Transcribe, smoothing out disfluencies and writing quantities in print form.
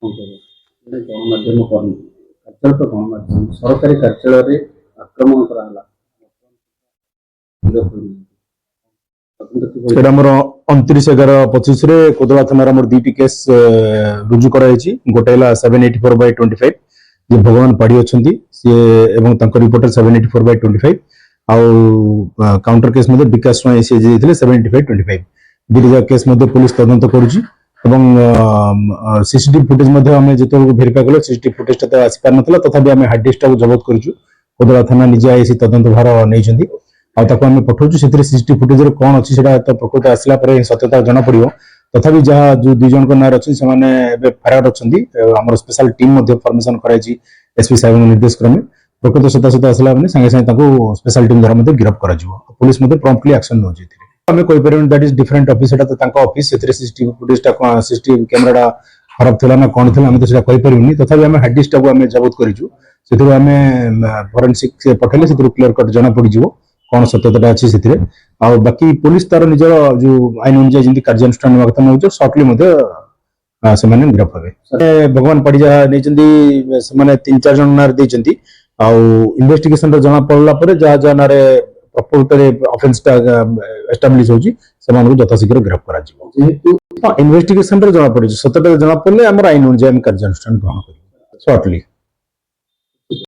गणमाध्यम कर्मी କାର୍ଯ୍ୟାଳୟ ତ ଗଣମାଧ୍ୟମ ସରକାରୀ କାର୍ଯ୍ୟାଳୟରେ ଆକ୍ରମଣ କରାହେଲା ସେଟା ଆମର 29/11/25 କୋଦଳା ଥାନାରେ ଆମର ଦୁଇଟି କେସ୍ ରୁଜୁ କରାଯାଇଛି। ଗୋଟେ ହେଲା 784/25 ଯେ ଭଗବାନ ପାଢୀ ଅଛନ୍ତି ସିଏ ଏବଂ ତାଙ୍କ ରିପୋର୍ଟର 784/25 ଆଉ କାଉଣ୍ଟର କେସ୍ ମଧ୍ୟ ବିକାଶ ସ୍ୱାଇଁ ସିଏ ଦେଇଥିଲେ 785/25 ଦୁଇଟା କେସ୍ ମଧ୍ୟ ପୁଲିସ ତଦନ୍ତ କରୁଛି ଏବଂ सीसीटीवी फुटेज जो भेरीफाई कल सीसीटीवी फुटेज तो आसी पार ना तथापि आम हार्ड डिस्क जबत करूँ कोदला थाना निजे आई तदंत भार नहीं आम पठाऊँ से सीसीटीवी फुटेज कौन अच्छी तो प्रकृत आसला सत्यता जना पड़ो तथापि जहाँ जो दुई जन नाँ अच्छी से फरार अच्छा आम स्पेशल टीम फर्मेसन कराई एसपी साहब निर्देश क्रमे प्रकृत सत्यासत्य आसला सागे सागे स्पेशल टीम द्वारा गिरफ्त कर पुलिस प्रॉम्प्टली एक्शन नौ आम कहीपर that is different office office CCTV footage CCTV camera खराब थी ना कौन थी आम तो कहीपर तथापि आम हार्ड डिस्क आम जबत करूँ आम फॉरेंसिक पठेले से क्लियर कट जना पड़ कौन सत्यता अच्छी से बाकी पुलिस तार निजर जो आईन अनुसार जमी कार्यानुष्ठान कथा नौ सर्टली गिरफ्त हे भगवान पाढ़ी जहाँ नहीं 3-4 जन ना इन्वेस्टिगेशन जना पड़ा जहाँ जहाँ ना प्रकृत ऑफेंस एस्टाब्लिश होची यथाशीघ्र गिरफ्त कर इन्वेस्टिगेशन जना पड़े सत्यता जना पड़े आम आईन अनुसार कार्यानुष्ठान ग्रहण कर सर्टली